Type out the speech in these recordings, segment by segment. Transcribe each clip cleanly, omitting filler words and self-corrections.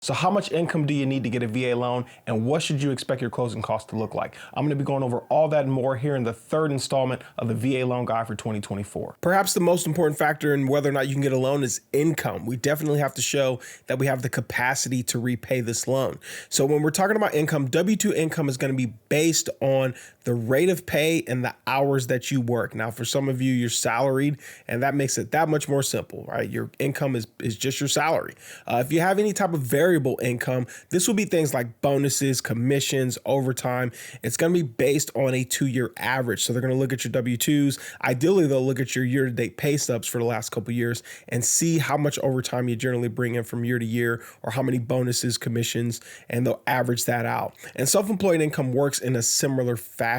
So how much income do you need to get a VA loan, and what should you expect your closing costs to look like? I'm going to be going over all that and more here in the third installment of the VA loan guide for 2024. Perhaps the most important factor in whether or not you can get a loan is income. We definitely have to show that we have the capacity to repay this loan. So when we're talking about income, W-2 income is going to be based on the rate of pay and the hours that you work. Now, for some of you, you're salaried, and that makes it that much more simple, right? Your income is just your salary. If you have any type of variable income, this will be things like bonuses, commissions, overtime. It's going to be based on a 2-year average. So they're going to look at your W-2s. Ideally, they'll look at your year-to-date pay stubs for the last couple of years and see how much overtime you generally bring in from year to year, or how many bonuses, commissions, and they'll average that out. And self-employed income works in a similar fashion.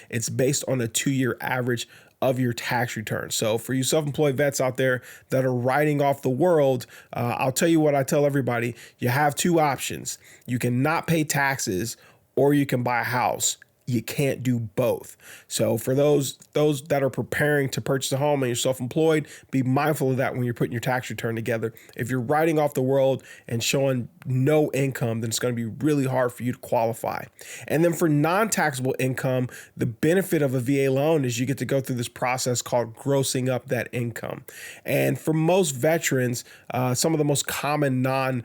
It's based on a 2-year average of your tax return. So for you self-employed vets out there that are writing off the world, I'll tell you what I tell everybody. You have two options. You can not pay taxes, or you can buy a house. You can't do both. So for those that are preparing to purchase a home and you're self-employed, be mindful of that when you're putting your tax return together. If you're writing off the world and showing no income, then it's going to be really hard for you to qualify. And then for non-taxable income, the benefit of a VA loan is you get to go through this process called grossing up that income. And for most veterans, some of the most common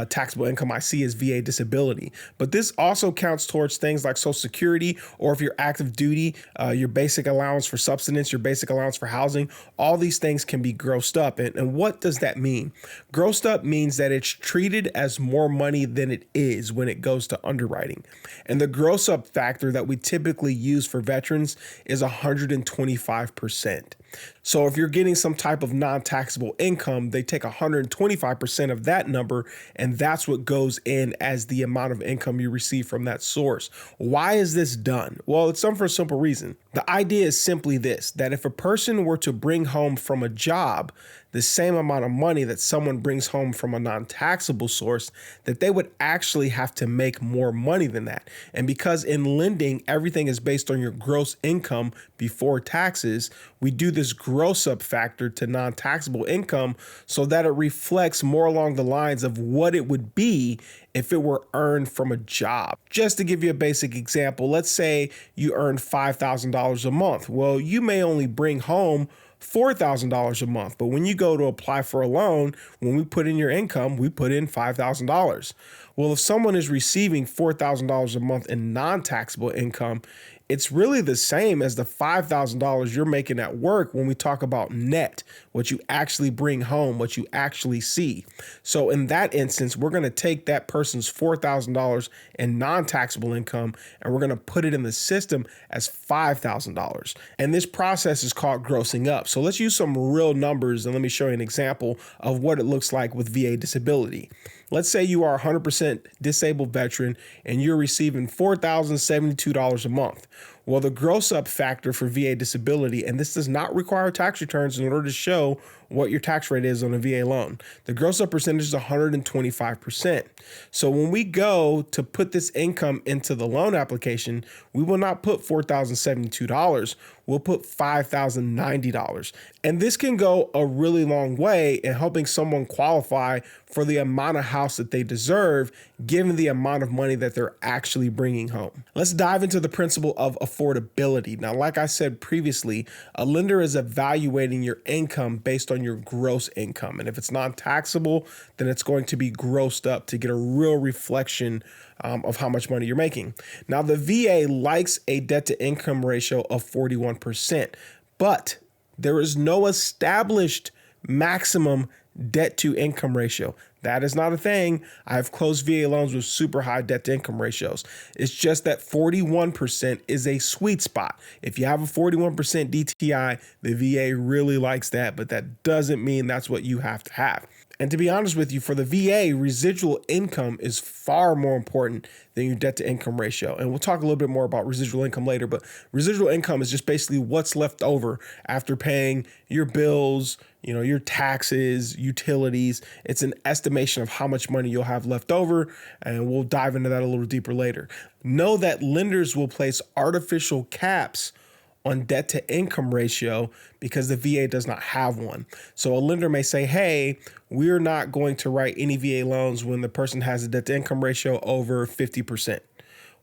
taxable income I see is VA disability. But this also counts towards things like Social Security, or if you're active duty, your basic allowance for subsistence, your basic allowance for housing. All these things can be grossed up. And what does that mean? Grossed up means that it's treated as more money than it is when it goes to underwriting. And the gross up factor that we typically use for veterans is 125%. So if you're getting some type of non-taxable income, they take 125% of that number, and that's what goes in as the amount of income you receive from that source. Why is this done? Well, it's done for a simple reason. The idea is simply this, that if a person were to bring home from a job the same amount of money that someone brings home from a non-taxable source, that they would actually have to make more money than that. And because in lending, everything is based on your gross income before taxes, we do this gross up factor to non-taxable income so that it reflects more along the lines of what it would be if it were earned from a job. Just to give you a basic example, let's say you earn $5,000 a month. Well, you may only bring home $4,000 a month. But when you go to apply for a loan, when we put in your income, we put in $5,000. Well, if someone is receiving $4,000 a month in non-taxable income, it's really the same as the $5,000 you're making at work when we talk about net, what you actually bring home, what you actually see. So in that instance, we're going to take that person's $4,000 in non-taxable income and we're going to put it in the system as $5,000. And this process is called grossing up. So let's use some real numbers and let me show you an example of what it looks like with VA disability. Let's say you are a 100% disabled veteran and you're receiving $4,072 a month. Well, the gross up factor for VA disability, and this does not require tax returns in order to show what your tax rate is on a VA loan. The gross up percentage is 125%. So when we go to put this income into the loan application, we will not put $4,072. We'll put $5,090. And this can go a really long way in helping someone qualify for the amount of house that they deserve, given the amount of money that they're actually bringing home. Let's dive into the principle of affordability. Now, like I said previously, a lender is evaluating your income based on your gross income. And if it's non-taxable, then it's going to be grossed up to get a real reflection of how much money you're making. Now, the VA likes a debt to income ratio of 41%, but there is no established maximum debt to income ratio. That is not a thing. I've closed VA loans with super high debt to income ratios. It's just that 41% is a sweet spot. If you have a 41% DTI, the VA really likes that, but that doesn't mean that's what you have to have. And to be honest with you, for the VA, residual income is far more important than your debt to income ratio. And we'll talk a little bit more about residual income later, but residual income is just basically what's left over after paying your bills, your taxes, utilities. It's an estimation of how much money you'll have left over, and we'll dive into that a little deeper later. Know that lenders will place artificial caps on debt to income ratio because the VA does not have one. So a lender may say, hey, we're not going to write any VA loans when the person has a debt to income ratio over 50%.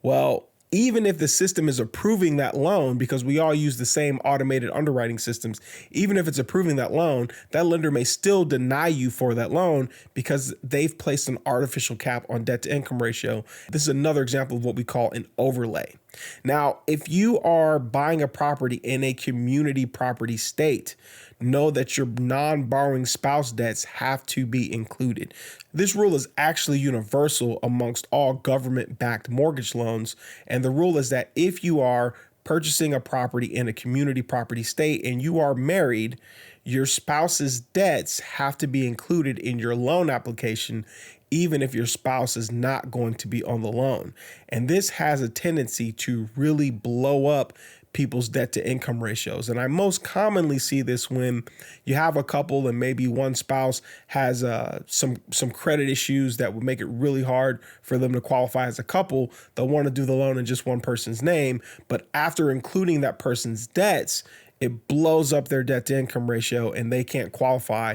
Well, even if the system is approving that loan, because we all use the same automated underwriting systems, even if it's approving that loan, that lender may still deny you for that loan because they've placed an artificial cap on debt to income ratio. This is another example of what we call an overlay. Now, if you are buying a property in a community property state, know that your non-borrowing spouse debts have to be included. This rule is actually universal amongst all government-backed mortgage loans. And the rule is that if you are purchasing a property in a community property state and you are married, your spouse's debts have to be included in your loan application, even if your spouse is not going to be on the loan. And this has a tendency to really blow up people's debt to income ratios. And I most commonly see this when you have a couple and maybe one spouse has some credit issues that would make it really hard for them to qualify as a couple. They'll want to do the loan in just one person's name, but after including that person's debts, it blows up their debt to income ratio and they can't qualify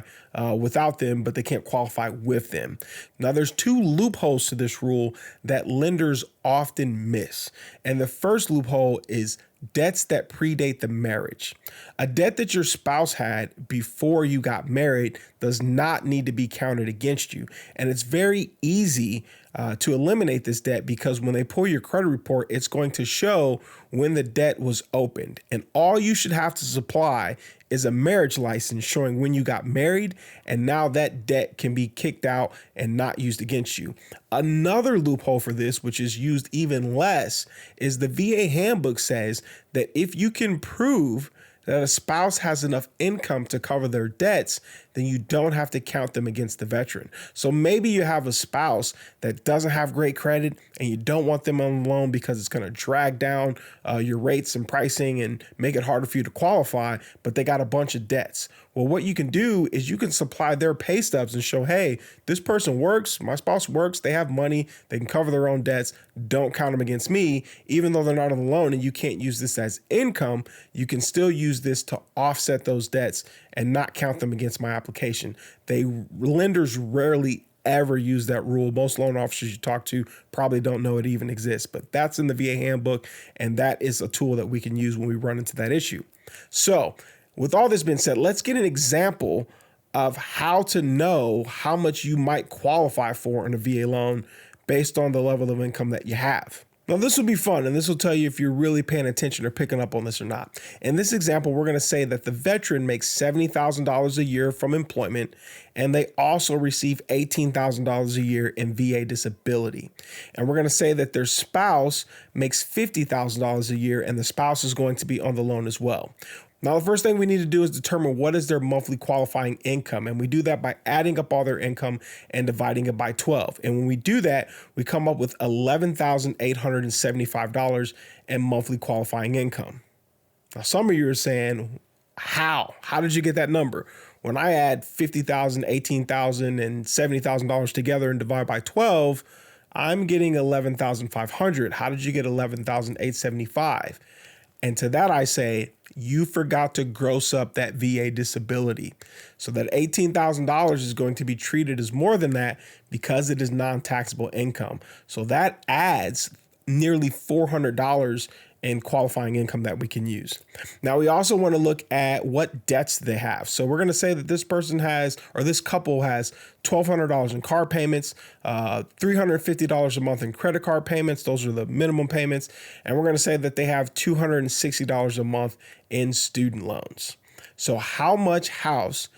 without them, but they can't qualify with them. Now, there's two loopholes to this rule that lenders often miss. And the first loophole is debts that predate the marriage. A debt that your spouse had before you got married does not need to be counted against you. And it's very easy to eliminate this debt because when they pull your credit report, it's going to show when the debt was opened. And all you should have to supply is a marriage license showing when you got married, and now that debt can be kicked out and not used against you. Another loophole for this, which is used even less, is the VA handbook says that if you can prove that a spouse has enough income to cover their debts, then you don't have to count them against the veteran. So maybe you have a spouse that doesn't have great credit and you don't want them on the loan because it's going to drag down your rates and pricing and make it harder for you to qualify, but they got a bunch of debts. Well, what you can do is you can supply their pay stubs and show, hey, this person works, my spouse works, they have money, they can cover their own debts, don't count them against me, even though they're not on the loan and you can't use this as income, you can still use this to offset those debts and not count them against my application. Lenders rarely ever use that rule. Most loan officers you talk to probably don't know it even exists, but that's in the VA handbook, and that is a tool that we can use when we run into that issue. So with all this being said, let's get an example of how to know how much you might qualify for in a VA loan based on the level of income that you have. Now, this will be fun, and this will tell you if you're really paying attention or picking up on this or not. In this example, we're going to say that the veteran makes $70,000 a year from employment, and they also receive $18,000 a year in VA disability. And we're going to say that their spouse makes $50,000 a year, and the spouse is going to be on the loan as well. Now, the first thing we need to do is determine what is their monthly qualifying income. And we do that by adding up all their income and dividing it by 12. And when we do that, we come up with $11,875 in monthly qualifying income. Now, some of you are saying, how? How did you get that number? When I add $50,000, $18,000, and $70,000 together and divide by 12, I'm getting $11,500. How did you get $11,875? And to that I say, you forgot to gross up that VA disability. So that $18,000 is going to be treated as more than that because it is non-taxable income. So that adds nearly $400 in qualifying income that we can use. Now, we also want to look at what debts they have. So we're going to say that this person has, or this couple has, $1,200 in car payments, $350 a month in credit card payments. Those are the minimum payments. And we're going to say that they have $260 a month in student loans. So how much house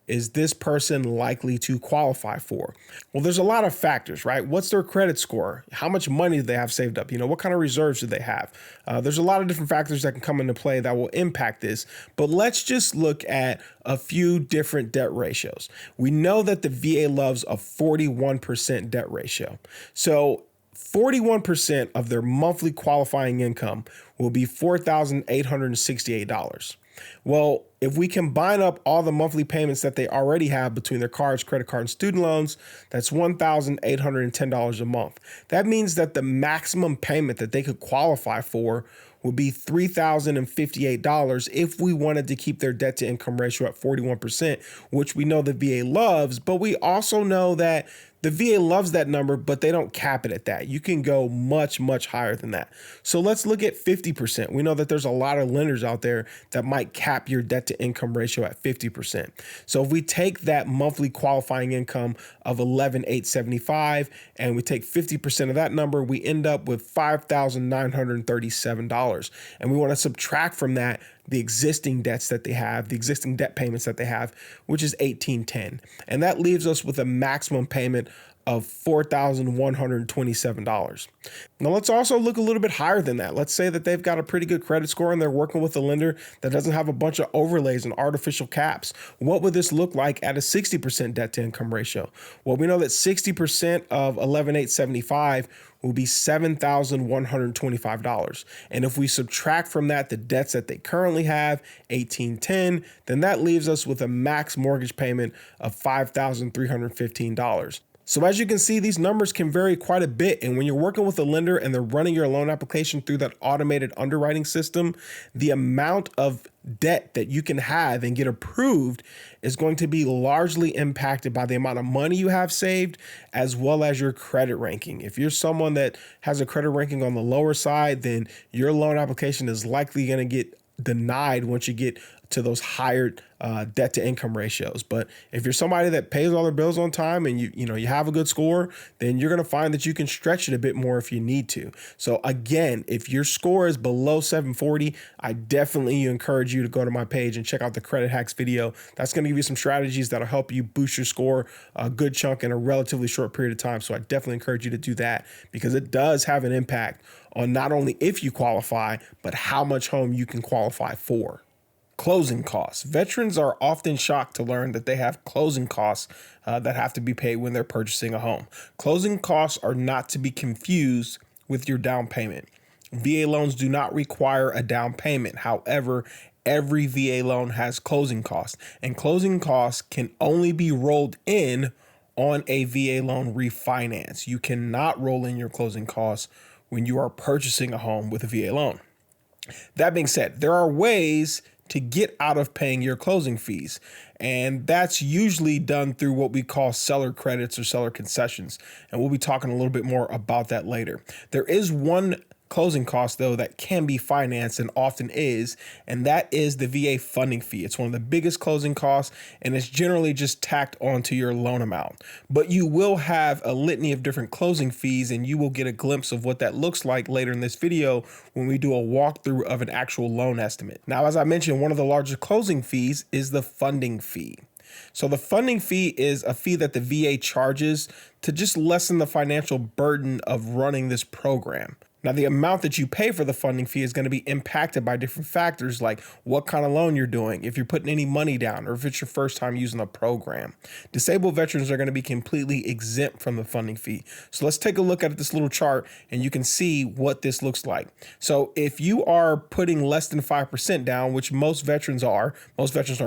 is this person likely to qualify for? Well, there's a lot of factors, right? What's their credit score? How much money do they have saved up? What kind of reserves do they have? There's a lot of different factors that can come into play that will impact this, but let's just look at a few different debt ratios. We know that the VA loves a 41% debt ratio. So 41% of their monthly qualifying income will be $4,868. Well, if we combine up all the monthly payments that they already have between their cards, credit card, and student loans, that's $1,810 a month. That means that the maximum payment that they could qualify for would be $3,058 if we wanted to keep their debt to income ratio at 41%, which we know the VA loves, but we also know that the VA loves that number, but they don't cap it at that. You can go much, much higher than that. So let's look at 50%. We know that there's a lot of lenders out there that might cap your debt to income ratio at 50%. So if we take that monthly qualifying income of $11,875 and we take 50% of that number, we end up with $5,937. And we want to subtract from that the existing debts that they have, the existing debt payments that they have, which is $1,810. And that leaves us with a maximum payment of $4,127. Now let's also look a little bit higher than that. Let's say that they've got a pretty good credit score and they're working with a lender that doesn't have a bunch of overlays and artificial caps. What would this look like at a 60% debt to income ratio? Well, we know that 60% of $11,875 will be $7,125. And if we subtract from that the debts that they currently have, $1,810, then that leaves us with a max mortgage payment of $5,315. So as you can see, these numbers can vary quite a bit. And when you're working with a lender and they're running your loan application through that automated underwriting system, the amount of debt that you can have and get approved is going to be largely impacted by the amount of money you have saved, as well as your credit ranking. If you're someone that has a credit ranking on the lower side, then your loan application is likely going to get denied once you get to those higher debt to income ratios. But if you're somebody that pays all their bills on time and you have a good score, then you're going to find that you can stretch it a bit more if you need to. So again, if your score is below 740, I definitely encourage you to go to my page and check out the credit hacks video. That's going to give you some strategies that'll help you boost your score a good chunk in a relatively short period of time. So I definitely encourage you to do that, because it does have an impact on not only if you qualify, but how much home you can qualify for. Closing costs. Veterans are often shocked to learn that they have closing costs that have to be paid when they're purchasing a home. Closing costs are not to be confused with your down payment. VA loans do not require a down payment. However, every VA loan has closing costs, and closing costs can only be rolled in on a VA loan refinance. You cannot roll in your closing costs when you are purchasing a home with a VA loan. That being said, there are ways to get out of paying your closing fees, and that's usually done through what we call seller credits or seller concessions, and we'll be talking a little bit more about that later. There is one closing cost, though, that can be financed and often is, and that is the VA funding fee. It's one of the biggest closing costs, and it's generally just tacked onto your loan amount. But you will have a litany of different closing fees, and you will get a glimpse of what that looks like later in this video when we do a walkthrough of an actual loan estimate. Now, as I mentioned, one of the largest closing fees is the funding fee. So the funding fee is a fee that the VA charges to just lessen the financial burden of running this program. Now, the amount that you pay for the funding fee is going to be impacted by different factors, like what kind of loan you're doing, if you're putting any money down, or if it's your first time using the program. Disabled veterans are going to be completely exempt from the funding fee. So let's take a look at this little chart and you can see what this looks like. So if you are putting less than 5% down, which most veterans aren't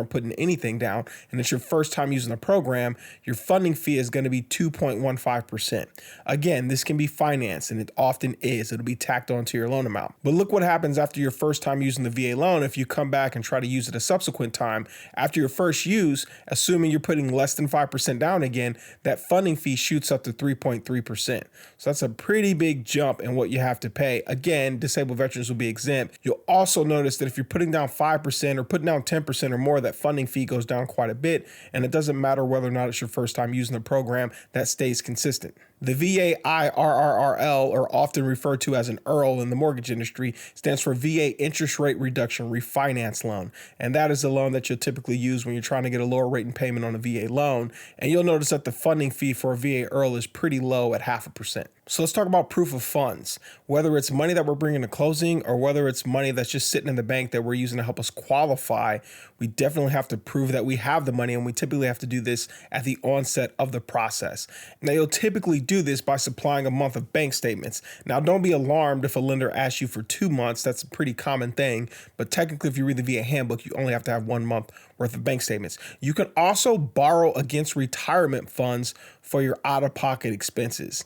putting anything down, and it's your first time using the program, your funding fee is going to be 2.15%. Again, this can be financed, and it often is. It'll be tacked onto your loan amount. But look what happens after your first time using the VA loan. If you come back and try to use it a subsequent time, after your first use, assuming you're putting less than 5% down again, that funding fee shoots up to 3.3%. So that's a pretty big jump in what you have to pay. Again, disabled veterans will be exempt. You'll also notice that if you're putting down 5% or putting down 10% or more, that funding fee goes down quite a bit. And it doesn't matter whether or not it's your first time using the program, that stays consistent. The VA IRRRL, or often referred to as an IRRL in the mortgage industry, stands for VA Interest Rate Reduction Refinance Loan. And that is the loan that you'll typically use when you're trying to get a lower rate in payment on a VA loan. And you'll notice that the funding fee for a VA IRRL is pretty low at 0.5%. So let's talk about proof of funds. Whether it's money that we're bringing to closing or whether it's money that's just sitting in the bank that we're using to help us qualify, we definitely have to prove that we have the money, and we typically have to do this at the onset of the process. Now, you'll typically do this by supplying a month of bank statements. Now, don't be alarmed if a lender asks you for 2 months. That's a pretty common thing. But technically, if you read the VA handbook, you only have to have 1 month worth of bank statements. You can also borrow against retirement funds for your out-of-pocket expenses.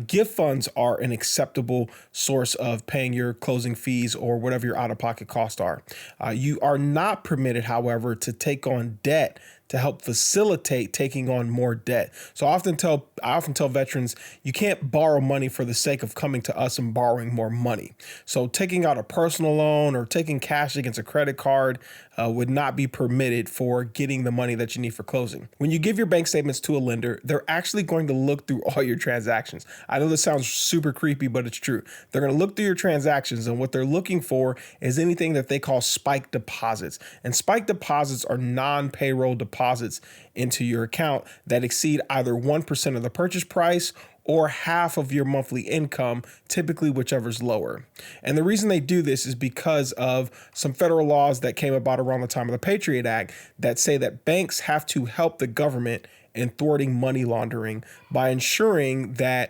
Gift funds are an acceptable source of paying your closing fees or whatever your out-of-pocket costs are. You are not permitted, however, to take on debt to help facilitate taking on more debt. So I often tell veterans, you can't borrow money for the sake of coming to us and borrowing more money. So taking out a personal loan or taking cash against a credit card would not be permitted for getting the money that you need for closing. When you give your bank statements to a lender, they're actually going to look through all your transactions. I know this sounds super creepy, but it's true. They're going to look through your transactions, and what they're looking for is anything that they call spike deposits. And spike deposits are non-payroll deposits into your account that exceed either 1% of the purchase price or half of your monthly income, typically whichever's lower. And the reason they do this is because of some federal laws that came about around the time of the Patriot Act that say that banks have to help the government in thwarting money laundering by ensuring that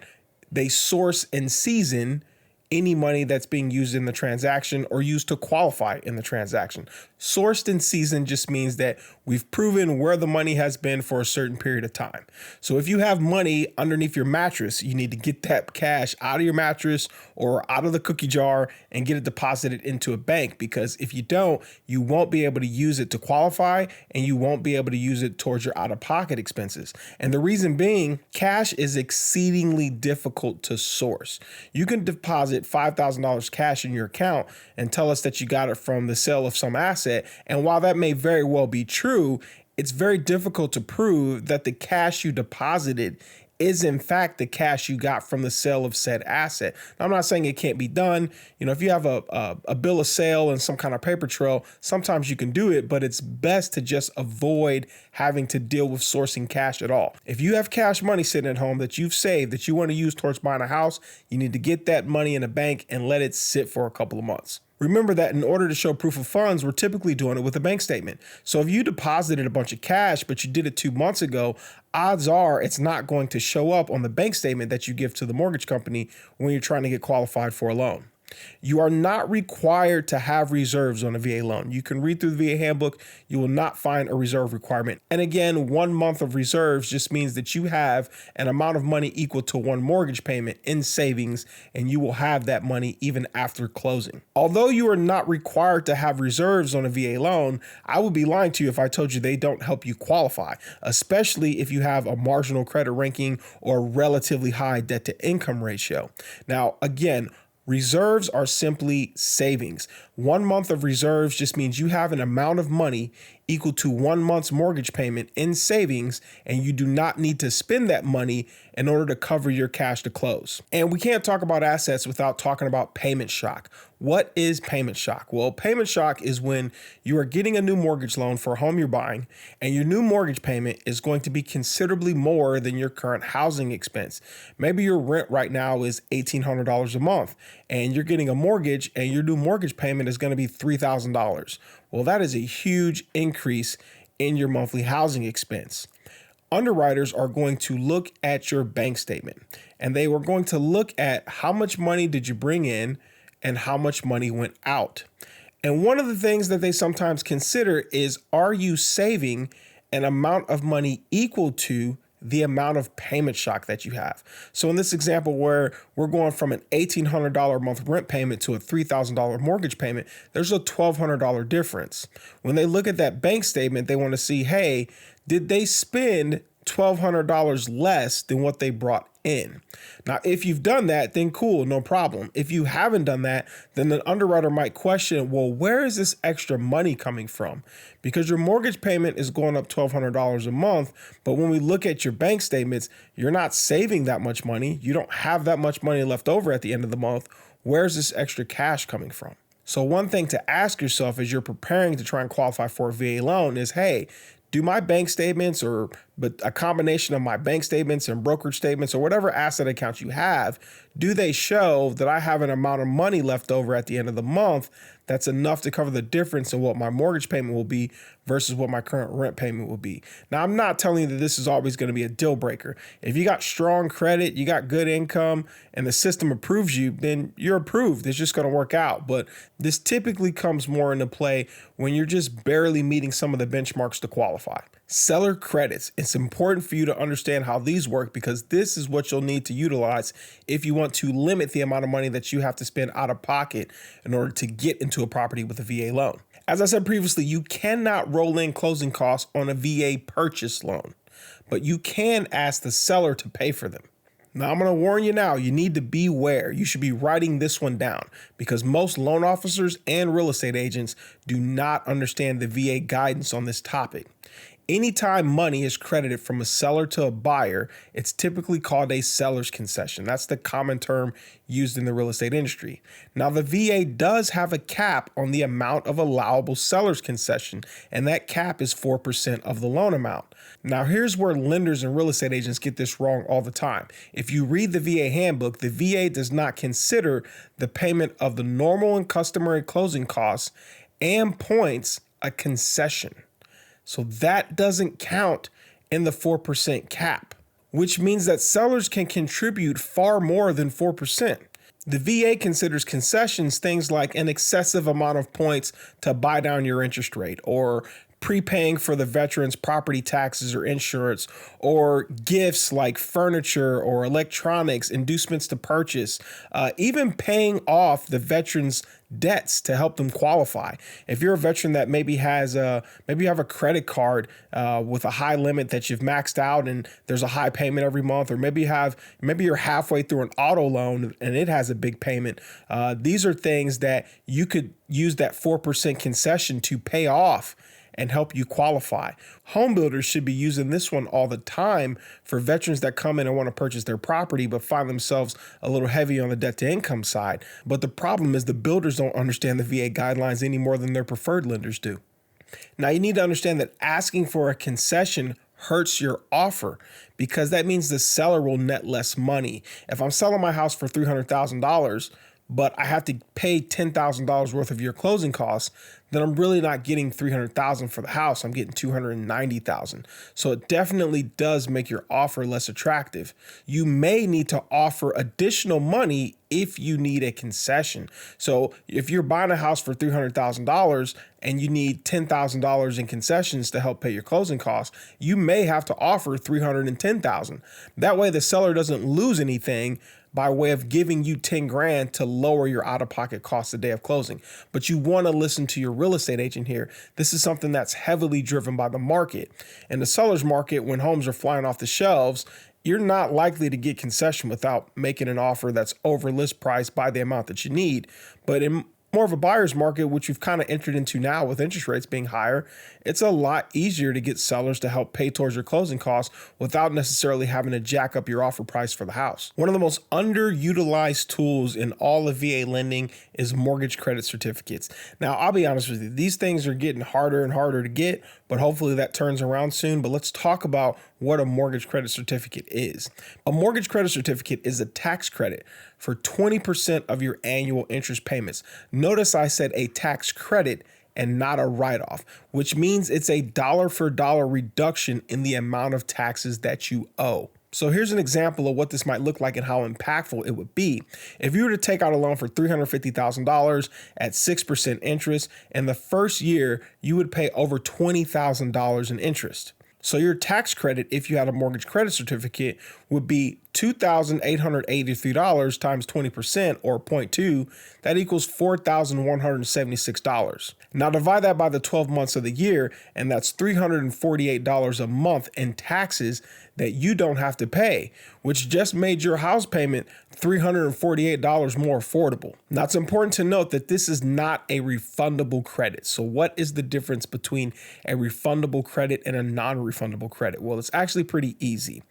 they source and season any money that's being used in the transaction or used to qualify in the transaction. Sourced and seasoned just means that we've proven where the money has been for a certain period of time. So if you have money underneath your mattress, you need to get that cash out of your mattress or out of the cookie jar and get it deposited into a bank, because if you don't, you won't be able to use it to qualify and you won't be able to use it towards your out-of-pocket expenses. And the reason being, cash is exceedingly difficult to source. You can deposit $5,000 cash in your account and tell us that you got it from the sale of some asset. And while that may very well be true, it's very difficult to prove that the cash you deposited is in fact the cash you got from the sale of said asset. Now, I'm not saying it can't be done. You know, if you have a bill of sale and some kind of paper trail, sometimes you can do it, but it's best to just avoid having to deal with sourcing cash at all. If you have cash money sitting at home that you've saved that you want to use towards buying a house, you need to get that money in a bank and let it sit for a couple of months. Remember that in order to show proof of funds, we're typically doing it with a bank statement. So if you deposited a bunch of cash, but you did it 2 months ago, odds are it's not going to show up on the bank statement that you give to the mortgage company when you're trying to get qualified for a loan. You are not required to have reserves on a VA loan. You can read through the VA handbook. You will not find a reserve requirement. And again, 1 month of reserves just means that you have an amount of money equal to 1 mortgage payment in savings, and you will have that money even after closing. Although you are not required to have reserves on a VA loan, I would be lying to you if I told you they don't help you qualify, especially if you have a marginal credit ranking or relatively high debt to income ratio. Now, again, reserves are simply savings. 1 month of reserves just means you have an amount of money equal to 1 month's mortgage payment in savings, and you do not need to spend that money in order to cover your cash to close. And we can't talk about assets without talking about payment shock. What is payment shock? Well, payment shock is when you are getting a new mortgage loan for a home you're buying, and your new mortgage payment is going to be considerably more than your current housing expense. Maybe your rent right now is $1,800 a month, and you're getting a mortgage, and your new mortgage payment is going to be $3,000. Well, that is a huge increase in your monthly housing expense. Underwriters are going to look at your bank statement, and they were going to look at how much money did you bring in and how much money went out. And one of the things that they sometimes consider is, are you saving an amount of money equal to the amount of payment shock that you have? So in this example where we're going from an $1,800 a month rent payment to a $3,000 mortgage payment, there's a $1,200 difference. When they look at that bank statement, they want to see, hey, did they spend $1,200 less than what they brought in? Now, if you've done that, then cool, no problem. If you haven't done that, then the underwriter might question, well, where is this extra money coming from? Because your mortgage payment is going up $1,200 a month, but when we look at your bank statements, you're not saving that much money. You don't have that much money left over at the end of the month. Where's this extra cash coming from? So one thing to ask yourself as you're preparing to try and qualify for a VA loan is, hey, do my bank statements or but a combination of my bank statements and brokerage statements or whatever asset accounts you have, do they show that I have an amount of money left over at the end of the month that's enough to cover the difference in what my mortgage payment will be versus what my current rent payment will be? Now, I'm not telling you that this is always going to be a deal breaker. If you got strong credit, you got good income, and the system approves you, then you're approved. It's just going to work out. But this typically comes more into play when you're just barely meeting some of the benchmarks to qualify. Seller credits. It's important for you to understand how these work because this is what you'll need to utilize if you want to limit the amount of money that you have to spend out of pocket in order to get into a property with a VA loan. As I said previously, you cannot roll in closing costs on a VA purchase loan, but you can ask the seller to pay for them. Now, I'm going to warn you now, you need to beware. You should be writing this one down because most loan officers and real estate agents do not understand the VA guidance on this topic. Anytime money is credited from a seller to a buyer, it's typically called a seller's concession. That's the common term used in the real estate industry. Now, the VA does have a cap on the amount of allowable seller's concession, and that cap is 4% of the loan amount. Now, here's where lenders and real estate agents get this wrong all the time. If you read the VA handbook, the VA does not consider the payment of the normal and customary closing costs and points a concession. So that doesn't count in the 4% cap, which means that sellers can contribute far more than 4%. The VA considers concessions things like an excessive amount of points to buy down your interest rate, or prepaying for the veteran's property taxes or insurance, or gifts like furniture or electronics, inducements to purchase, even paying off the veteran's debts to help them qualify. If you're a veteran that maybe has maybe you have a credit card with a high limit that you've maxed out and there's a high payment every month, or maybe you're halfway through an auto loan and it has a big payment. These are things that you could use that 4% concession to pay off and help you qualify. Home builders should be using this one all the time for veterans that come in and want to purchase their property but find themselves a little heavy on the debt to income side. But the problem is the builders don't understand the VA guidelines any more than their preferred lenders do. Now, you need to understand that asking for a concession hurts your offer because that means the seller will net less money. If I'm selling my house for $300,000, but I have to pay $10,000 worth of your closing costs, then I'm really not getting $300,000 for the house. I'm getting $290,000. So it definitely does make your offer less attractive. You may need to offer additional money if you need a concession. So if you're buying a house for $300,000 and you need $10,000 in concessions to help pay your closing costs, you may have to offer $310,000. That way the seller doesn't lose anything by way of giving you 10 grand to lower your out-of-pocket costs the day of closing. But you want to listen to your real estate agent here. This is something that's heavily driven by the market. In the seller's market, when homes are flying off the shelves, you're not likely to get concession without making an offer that's over list price by the amount that you need. But in more of a buyer's market, which we've kind of entered into now with interest rates being higher, it's a lot easier to get sellers to help pay towards your closing costs without necessarily having to jack up your offer price for the house. One of the most underutilized tools in all of VA lending is mortgage credit certificates. Now, I'll be honest with you, these things are getting harder and harder to get, but hopefully that turns around soon. But let's talk about what a mortgage credit certificate is. A mortgage credit certificate is a tax credit for 20% of your annual interest payments. Notice I said a tax credit and not a write-off, which means it's a dollar for dollar reduction in the amount of taxes that you owe. So here's an example of what this might look like and how impactful it would be. If you were to take out a loan for $350,000 at 6% interest, in the first year, you would pay over $20,000 in interest. So your tax credit, if you had a mortgage credit certificate, would be $2,883 times 20% or 0.2. That equals $4,176. Now divide that by the 12 months of the year, and that's $348 a month in taxes that you don't have to pay, which just made your house payment $348 more affordable. Now, it's important to note that this is not a refundable credit. So what is the difference between a refundable credit and a non-refundable credit? Well, it's actually pretty easy.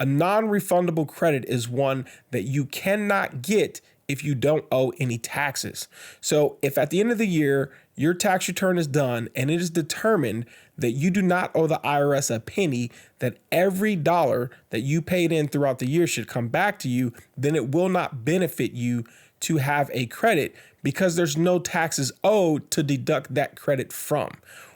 A non-refundable credit is one that you cannot get if you don't owe any taxes. So if at the end of the year, your tax return is done and it is determined that you do not owe the IRS a penny, that every dollar that you paid in throughout the year should come back to you, then it will not benefit you to have a credit because there's no taxes owed to deduct that credit from.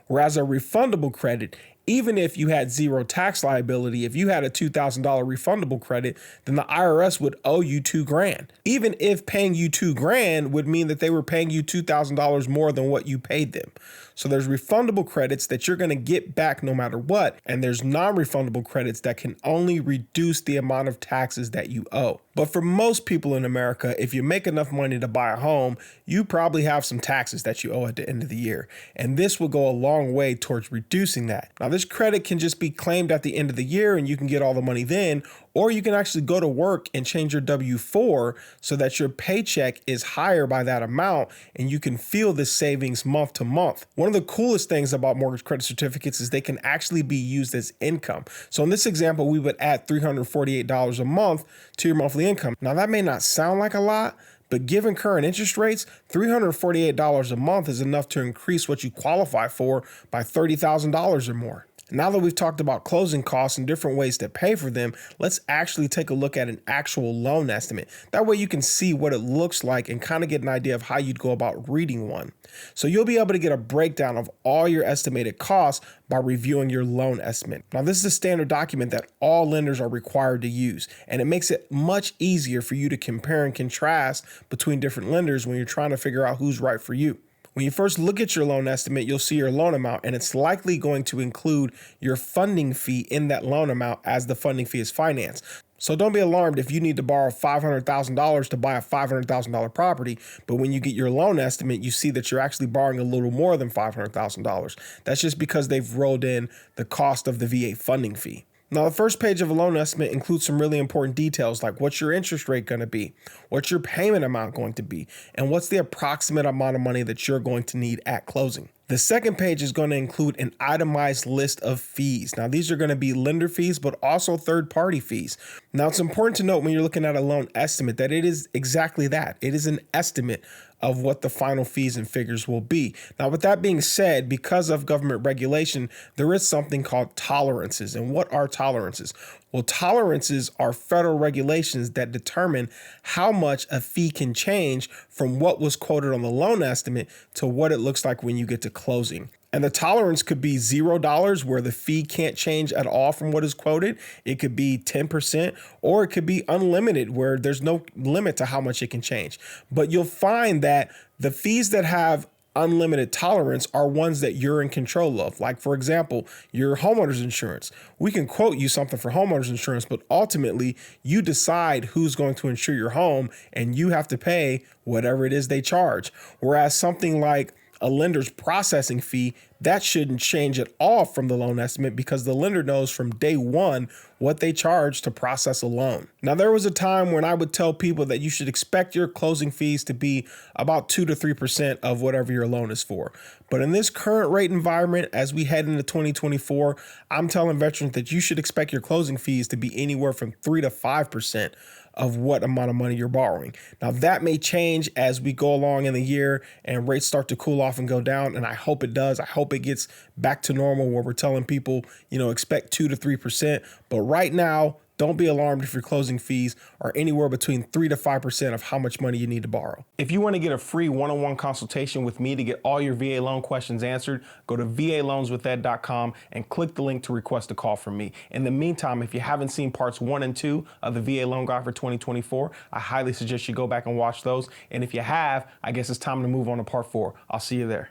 Whereas a refundable credit, even if you had zero tax liability, if you had a $2,000 refundable credit, then the IRS would owe you $2,000. Even if paying you $2,000 would mean that they were paying you $2,000 more than what you paid them. So there's refundable credits that you're going to get back no matter what, and there's non-refundable credits that can only reduce the amount of taxes that you owe. But for most people in America, if you make enough money to buy a home, you probably have some taxes that you owe at the end of the year. And this will go a long way towards reducing that. Now, this credit can just be claimed at the end of the year and you can get all the money then, or you can actually go to work and change your W-4 so that your paycheck is higher by that amount and you can feel the savings month to month. One of the coolest things about mortgage credit certificates is they can actually be used as income. So in this example, we would add $348 a month to your monthly income. Now that may not sound like a lot, but given current interest rates, $348 a month is enough to increase what you qualify for by $30,000 or more. Now that we've talked about closing costs and different ways to pay for them, let's actually take a look at an actual loan estimate. That way you can see what it looks like and kind of get an idea of how you'd go about reading one. So you'll be able to get a breakdown of all your estimated costs by reviewing your loan estimate. Now, this is a standard document that all lenders are required to use, and it makes it much easier for you to compare and contrast between different lenders when you're trying to figure out who's right for you. When you first look at your loan estimate, you'll see your loan amount, and it's likely going to include your funding fee in that loan amount as the funding fee is financed. So don't be alarmed if you need to borrow $500,000 to buy a $500,000 property, but when you get your loan estimate, you see that you're actually borrowing a little more than $500,000. That's just because they've rolled in the cost of the VA funding fee. Now, the first page of a loan estimate includes some really important details like what's your interest rate going to be, what's your payment amount going to be, and what's the approximate amount of money that you're going to need at closing. The second page is going to include an itemized list of fees. Now, these are going to be lender fees, but also third-party fees. Now, it's important to note when you're looking at a loan estimate that it is exactly that. It is an estimate of what the final fees and figures will be. Now, with that being said, because of government regulation, there is something called tolerances. And what are tolerances? Well, tolerances are federal regulations that determine how much a fee can change from what was quoted on the loan estimate to what it looks like when you get to closing. And the tolerance could be $0 where the fee can't change at all from what is quoted. It could be 10%, or it could be unlimited where there's no limit to how much it can change. But you'll find that the fees that have unlimited tolerance are ones that you're in control of. Like, for example, your homeowner's insurance. We can quote you something for homeowner's insurance, but ultimately you decide who's going to insure your home and you have to pay whatever it is they charge. Whereas something like a lender's processing fee, that shouldn't change at all from the loan estimate because the lender knows from day one what they charge to process a loan. Now, there was a time when I would tell people that you should expect your closing fees to be about 2 to 3% of whatever your loan is for. But in this current rate environment, as we head into 2024, I'm telling veterans that you should expect your closing fees to be anywhere from 3 to 5% of what amount of money you're borrowing. Now, that may change as we go along in the year and rates start to cool off and go down. And I hope it does. I hope it gets back to normal where we're telling people, expect 2 to 3%. But right now, don't be alarmed if your closing fees are anywhere between 3 to 5% of how much money you need to borrow. If you want to get a free one-on-one consultation with me to get all your VA loan questions answered, go to VALoansWithEd.com and click the link to request a call from me. In the meantime, if you haven't seen parts 1 and 2 of the VA Loan Guide for 2024, I highly suggest you go back and watch those. And if you have, I guess it's time to move on to part 4. I'll see you there.